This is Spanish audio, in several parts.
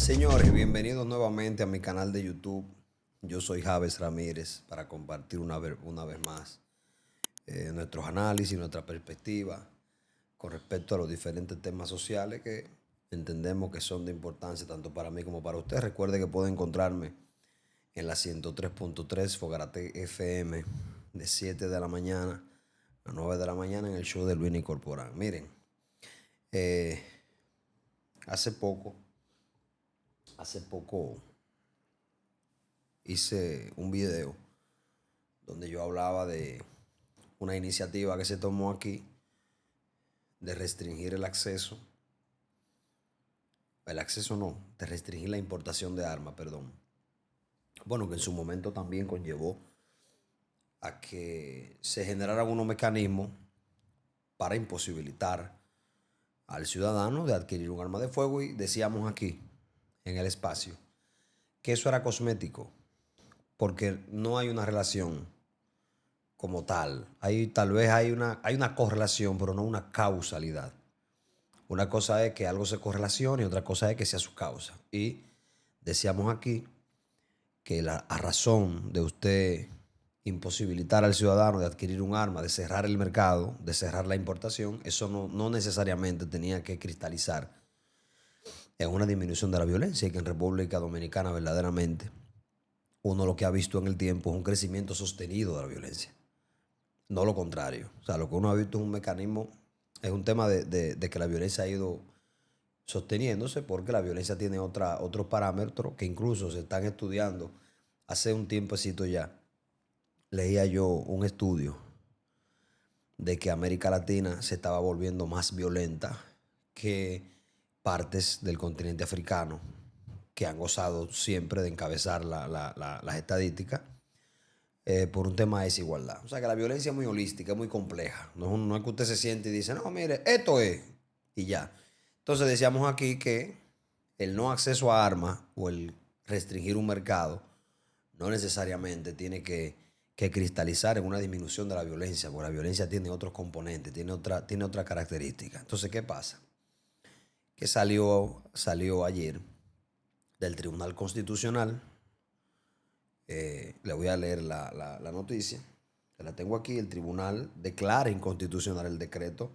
Señores, bienvenidos nuevamente a mi canal de YouTube. Yo soy Javes Ramírez para compartir una vez más nuestros análisis, nuestra perspectiva con respecto a los diferentes temas sociales que entendemos que son de importancia tanto para mí como para usted. Recuerde que puede encontrarme en la 103.3 Fogarate FM de 7 de la mañana a 9 de la mañana en el show de Luis Corporán. Miren, eh, hace poco Hace poco hice un video donde yo hablaba de una iniciativa que se tomó aquí de restringir de restringir la importación de armas, perdón. Bueno, que en su momento también conllevó a que se generaran unos mecanismos para imposibilitar al ciudadano de adquirir un arma de fuego y decíamos aquí, en el espacio, que eso era cosmético, porque no hay una relación como tal. Tal vez hay una correlación, pero no una causalidad. Una cosa es que algo se correlacione y otra cosa es que sea su causa. Y decíamos aquí que a razón de usted imposibilitar al ciudadano de adquirir un arma, de cerrar el mercado, de cerrar la importación, eso no necesariamente tenía que cristalizar en una disminución de la violencia y que en República Dominicana verdaderamente uno lo que ha visto en el tiempo es un crecimiento sostenido de la violencia. No lo contrario. O sea, lo que uno ha visto es un mecanismo, es un tema de que la violencia ha ido sosteniéndose porque la violencia tiene otros parámetros que incluso se están estudiando. Hace un tiempecito ya leía yo un estudio de que América Latina se estaba volviendo más violenta que partes del continente africano que han gozado siempre de encabezar las estadísticas por un tema de desigualdad. O sea que la violencia es muy holística, es muy compleja. No es que usted se siente y dice, no, mire, esto es, y ya. Entonces decíamos aquí que el no acceso a armas o el restringir un mercado no necesariamente tiene que cristalizar en una disminución de la violencia, porque la violencia tiene otros componentes, tiene otra característica. Entonces, ¿qué pasa? Que salió ayer del Tribunal Constitucional. Le voy a leer la noticia, que la tengo aquí. El tribunal declara inconstitucional el decreto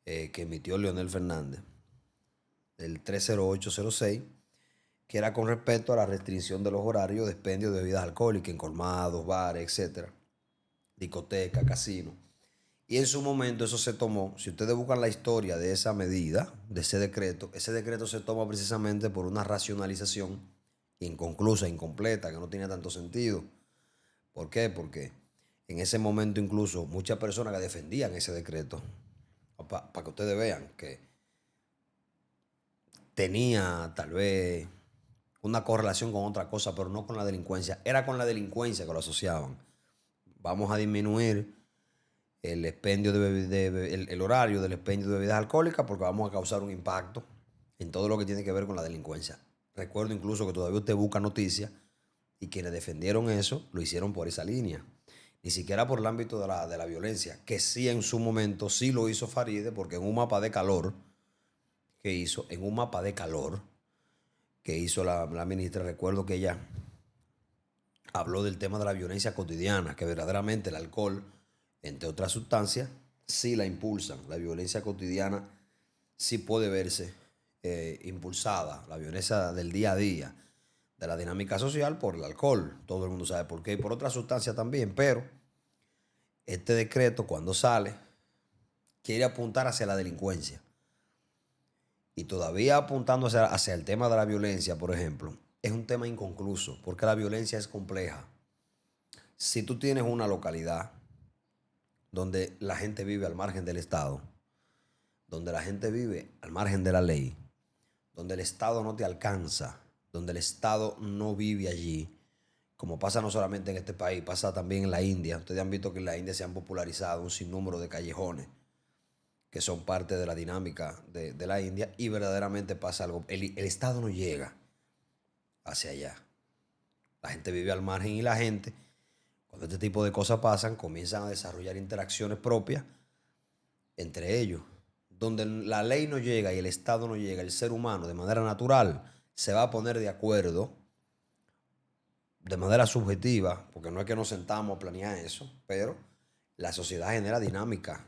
que emitió Leonel Fernández, el 30806, que era con respecto a la restricción de los horarios de expendio de bebidas alcohólicas en colmados, bares, etcétera, discotecas, casinos. Y en su momento eso se tomó, si ustedes buscan la historia de esa medida, de ese decreto se toma precisamente por una racionalización inconclusa, incompleta, que no tenía tanto sentido. ¿Por qué? Porque en ese momento incluso muchas personas que defendían ese decreto, para que ustedes vean que tenía tal vez una correlación con otra cosa, pero no con la delincuencia. Era con la delincuencia que lo asociaban. Vamos a disminuir el expendio el horario del expendio de bebidas alcohólicas porque vamos a causar un impacto en todo lo que tiene que ver con la delincuencia. Recuerdo incluso que todavía usted busca noticias y quienes defendieron eso lo hicieron por esa línea. Ni siquiera por el ámbito de la violencia, que sí en su momento sí lo hizo Faride, porque en un mapa de calor en un mapa de calor que hizo la ministra, recuerdo que ella habló del tema de la violencia cotidiana, que verdaderamente el alcohol, entre otras sustancias, sí la impulsan. La violencia cotidiana sí puede verse impulsada, la violencia del día a día, de la dinámica social por el alcohol. Todo el mundo sabe por qué y por otras sustancias también, pero este decreto cuando sale quiere apuntar hacia la delincuencia. Y todavía apuntando hacia el tema de la violencia, por ejemplo, es un tema inconcluso, porque la violencia es compleja. Si tú tienes una localidad donde la gente vive al margen del Estado, donde la gente vive al margen de la ley, donde el Estado no te alcanza, donde el Estado no vive allí, como pasa no solamente en este país, pasa también en la India. Ustedes han visto que en la India se han popularizado un sinnúmero de callejones que son parte de la dinámica de la India y verdaderamente pasa algo. El Estado no llega hacia allá. La gente vive al margen y la gente, cuando este tipo de cosas pasan, comienzan a desarrollar interacciones propias entre ellos, donde la ley no llega y el Estado no llega, el ser humano de manera natural se va a poner de acuerdo de manera subjetiva, porque no es que nos sentamos a planear eso, pero la sociedad genera dinámica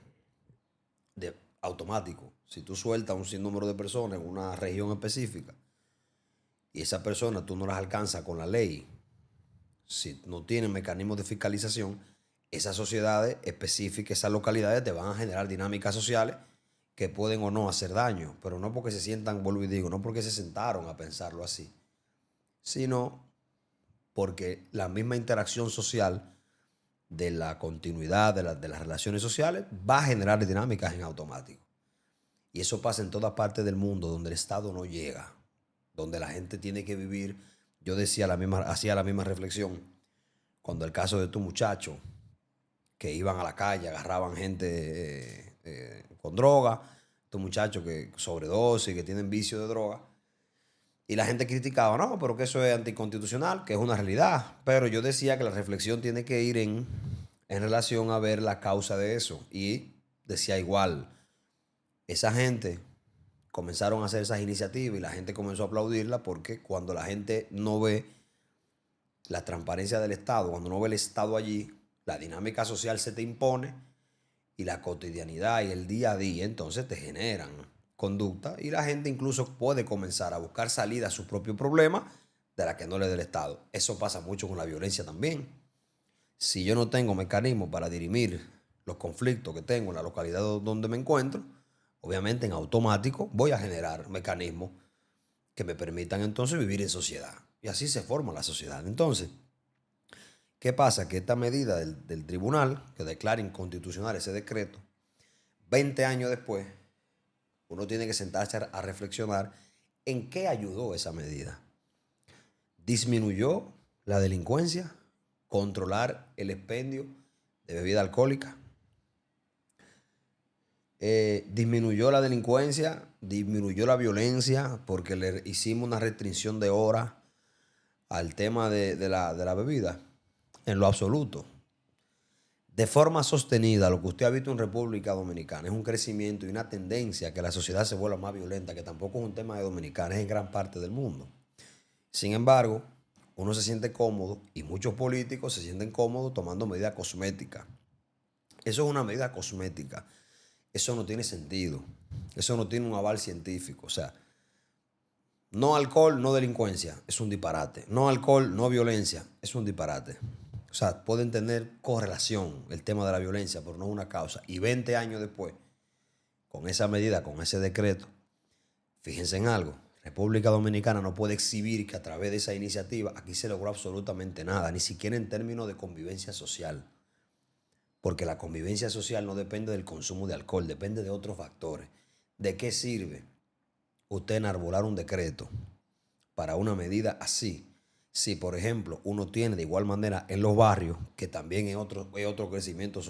de automático. Si tú sueltas un sinnúmero de personas en una región específica y esas personas tú no las alcanzas con la ley, si no tienen mecanismos de fiscalización, esas sociedades específicas, esas localidades te van a generar dinámicas sociales que pueden o no hacer daño, pero no porque se sientan, vuelvo y digo, no porque se sentaron a pensarlo así, sino porque la misma interacción social de la continuidad de las relaciones sociales va a generar dinámicas en automático. Y eso pasa en todas partes del mundo donde el Estado no llega, donde la gente tiene que vivir. Yo hacía la misma reflexión cuando el caso de tu muchacho, que iban a la calle, agarraban gente con droga, tu muchacho que sobredosis, que tienen vicio de droga, y la gente criticaba, no, pero que eso es anticonstitucional, que es una realidad. Pero yo decía que la reflexión tiene que ir en relación a ver la causa de eso. Y decía igual, esa gente comenzaron a hacer esas iniciativas y la gente comenzó a aplaudirla porque cuando la gente no ve la transparencia del Estado, cuando no ve el Estado allí, la dinámica social se te impone y la cotidianidad y el día a día entonces te generan conducta y la gente incluso puede comenzar a buscar salida a su propio problema de la que no le dé el Estado. Eso pasa mucho con la violencia también. Si yo no tengo mecanismos para dirimir los conflictos que tengo en la localidad donde me encuentro, obviamente en automático voy a generar mecanismos que me permitan entonces vivir en sociedad. Y así se forma la sociedad. Entonces, ¿qué pasa? Que esta medida del tribunal, que declara inconstitucional ese decreto, 20 años después, uno tiene que sentarse a reflexionar en qué ayudó esa medida. ¿Disminuyó la delincuencia? ¿Controlar el expendio de bebida alcohólica? ¿Disminuyó la delincuencia? ¿Disminuyó la violencia? Porque le hicimos una restricción de horas al tema de la bebida. En lo absoluto. De forma sostenida, lo que usted ha visto en República Dominicana es un crecimiento y una tendencia a que la sociedad se vuelva más violenta, que tampoco es un tema de Dominicana, es en gran parte del mundo. Sin embargo, uno se siente cómodo y muchos políticos se sienten cómodos tomando medidas cosméticas. Eso es una medida cosmética. Eso no tiene sentido. Eso no tiene un aval científico. O sea, no alcohol, no delincuencia. Es un disparate. No alcohol, no violencia. Es un disparate. O sea, pueden tener correlación el tema de la violencia, pero no una causa. Y 20 años después, con esa medida, con ese decreto, fíjense en algo. República Dominicana no puede exhibir que a través de esa iniciativa aquí se logró absolutamente nada, ni siquiera en términos de convivencia social. Porque la convivencia social no depende del consumo de alcohol, depende de otros factores. ¿De qué sirve usted enarbolar un decreto para una medida así? Si, por ejemplo, uno tiene de igual manera en los barrios, que también es otro crecimiento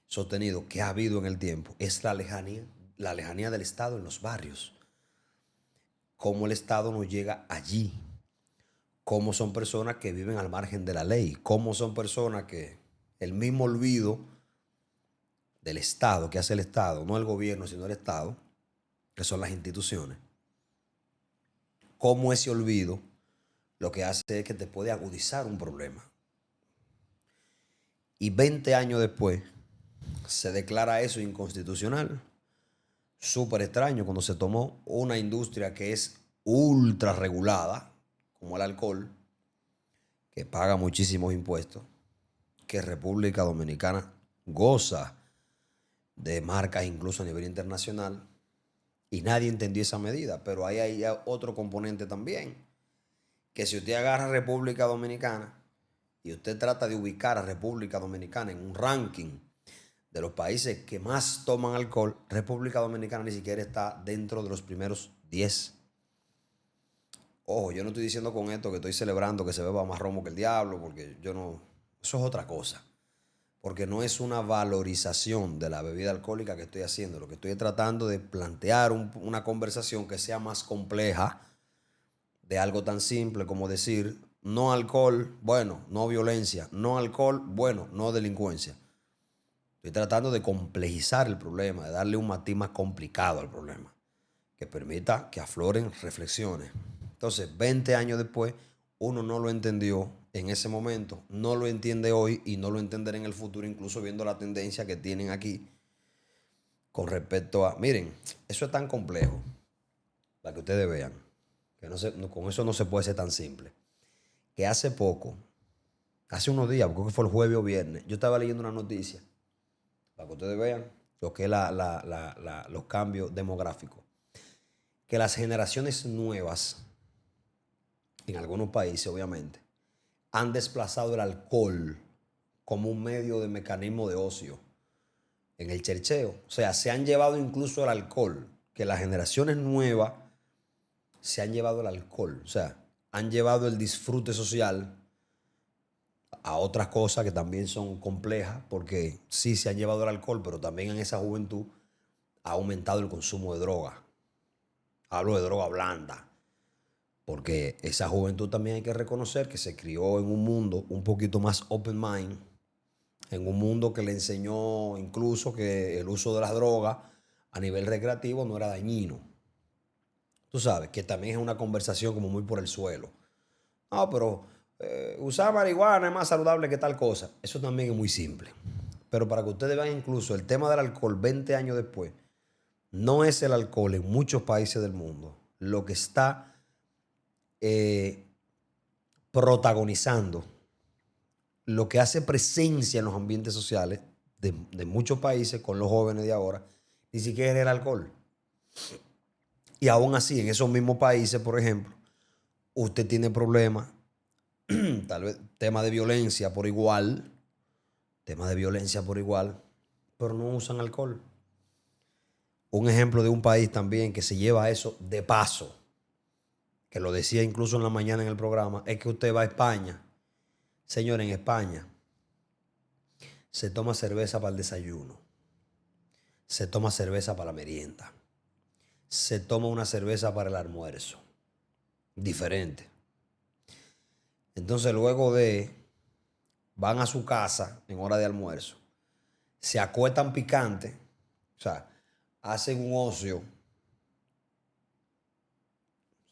sostenido que ha habido en el tiempo, es la lejanía del Estado en los barrios. Cómo el Estado no llega allí. Cómo son personas que viven al margen de la ley. Cómo son personas que el mismo olvido del Estado, que hace el Estado, no el gobierno, sino el Estado, que son las instituciones. Cómo ese olvido lo que hace es que te puede agudizar un problema. Y 20 años después se declara eso inconstitucional. Súper extraño cuando se tomó una industria que es ultra regulada, como el alcohol, que paga muchísimos impuestos, que República Dominicana goza de marcas incluso a nivel internacional, y nadie entendió esa medida. Pero ahí hay otro componente también, que si usted agarra a República Dominicana y usted trata de ubicar a República Dominicana en un ranking de los países que más toman alcohol, República Dominicana ni siquiera está dentro de los primeros 10. Ojo, yo no estoy diciendo con esto que estoy celebrando que se beba más romo que el diablo, porque yo no... Eso es otra cosa. Porque no es una valorización de la bebida alcohólica que estoy haciendo. Lo que estoy tratando de plantear una conversación que sea más compleja de algo tan simple como decir no alcohol, bueno, no violencia, no alcohol, bueno, no delincuencia. Estoy tratando de complejizar el problema, de darle un matiz más complicado al problema, que permita que afloren reflexiones. Entonces, 20 años después, uno no lo entendió en ese momento, no lo entiende hoy y no lo entenderá en el futuro, incluso viendo la tendencia que tienen aquí con respecto a, miren, eso es tan complejo, para que ustedes vean, que con eso no se puede ser tan simple, que hace poco, hace unos días, creo que fue el jueves o viernes, yo estaba leyendo una noticia, para que ustedes vean lo que es los cambios demográficos, que las generaciones nuevas, en algunos países obviamente, han desplazado el alcohol como un medio de mecanismo de ocio en el chercheo. O sea, se han llevado incluso el alcohol, que las generaciones nuevas se han llevado el alcohol. O sea, han llevado el disfrute social a otras cosas que también son complejas, porque sí se han llevado el alcohol, pero también en esa juventud ha aumentado el consumo de droga. Hablo de droga blanda, porque esa juventud también hay que reconocer que se crió en un mundo un poquito más open mind, en un mundo que le enseñó incluso que el uso de las drogas a nivel recreativo no era dañino. Tú sabes, que también es una conversación como muy por el suelo. No, pero usar marihuana es más saludable que tal cosa. Eso también es muy simple. Pero para que ustedes vean incluso el tema del alcohol 20 años después, no es el alcohol en muchos países del mundo lo que está protagonizando, lo que hace presencia en los ambientes sociales de muchos países con los jóvenes de ahora, ni siquiera es el alcohol. Y aún así, en esos mismos países, por ejemplo, usted tiene problemas, tal vez tema de violencia por igual, pero no usan alcohol. Un ejemplo de un país también que se lleva eso de paso, que lo decía incluso en la mañana en el programa, es que usted va a España. Señor, en España se toma cerveza para el desayuno, se toma cerveza para la merienda, se toma una cerveza para el almuerzo. Diferente. Entonces van a su casa en hora de almuerzo, se acuestan picante, o sea, hacen un ocio,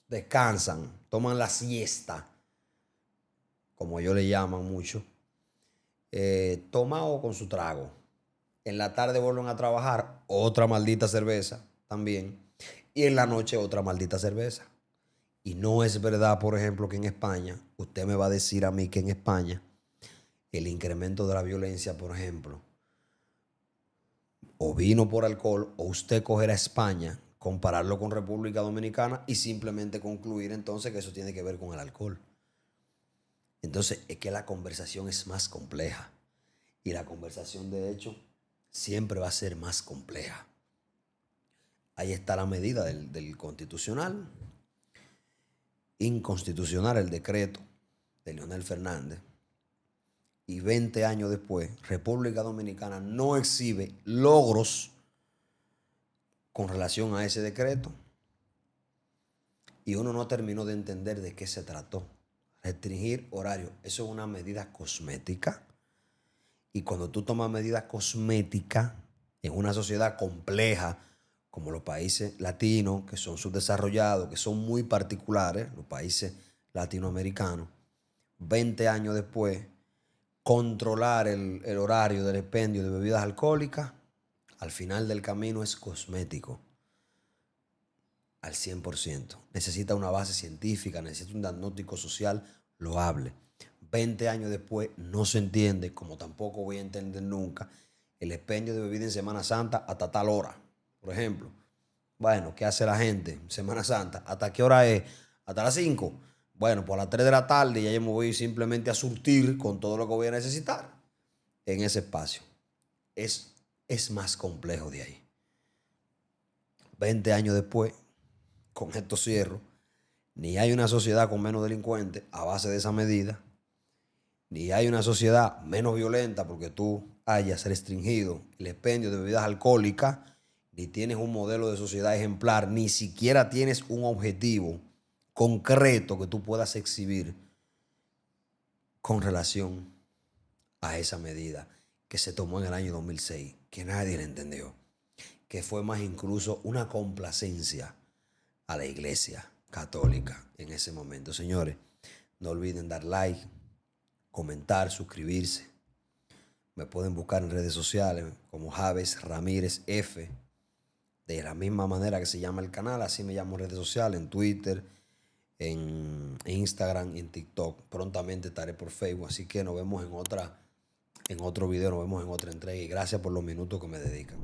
descansan, toman la siesta, como ellos le llaman mucho, tomado con su trago. En la tarde vuelven a trabajar, otra maldita cerveza también. Y en la noche otra maldita cerveza. Y no es verdad, por ejemplo, que en España, usted me va a decir a mí que en España el incremento de la violencia, por ejemplo, o vino por alcohol, o usted coger a España, compararlo con República Dominicana y simplemente concluir entonces que eso tiene que ver con el alcohol. Entonces es que la conversación es más compleja. Y la conversación, de hecho, siempre va a ser más compleja. Ahí está la medida del constitucional. Inconstitucional el decreto de Leonel Fernández. Y 20 años después, República Dominicana no exhibe logros con relación a ese decreto. Y uno no terminó de entender de qué se trató. Restringir horario, eso es una medida cosmética. Y cuando tú tomas medidas cosméticas en una sociedad compleja, como los países latinos, que son subdesarrollados, que son muy particulares, los países latinoamericanos, 20 años después, controlar el horario del expendio de bebidas alcohólicas, al final del camino es cosmético, al 100%. Necesita una base científica, necesita un diagnóstico social loable. 20 años después no se entiende, como tampoco voy a entender nunca, el expendio de bebida en Semana Santa hasta tal hora. Por ejemplo, bueno, ¿qué hace la gente en Semana Santa? ¿Hasta qué hora es? ¿Hasta las 5? Bueno, pues a las 3 de la tarde ya yo me voy simplemente a surtir con todo lo que voy a necesitar en ese espacio. Es más complejo de ahí. 20 años después, con esto cierro, ni hay una sociedad con menos delincuentes a base de esa medida, ni hay una sociedad menos violenta porque tú hayas restringido el expendio de bebidas alcohólicas, ni tienes un modelo de sociedad ejemplar, ni siquiera tienes un objetivo concreto que tú puedas exhibir con relación a esa medida que se tomó en el año 2006, que nadie la entendió, que fue más incluso una complacencia a la iglesia católica en ese momento. Señores, no olviden dar like, comentar, suscribirse. Me pueden buscar en redes sociales como Javes Ramírez F. De la misma manera que se llama el canal, así me llamo en redes sociales, en Twitter, en Instagram y en TikTok. Prontamente estaré por Facebook, así que nos vemos en otro video, nos vemos en otra entrega y gracias por los minutos que me dedican.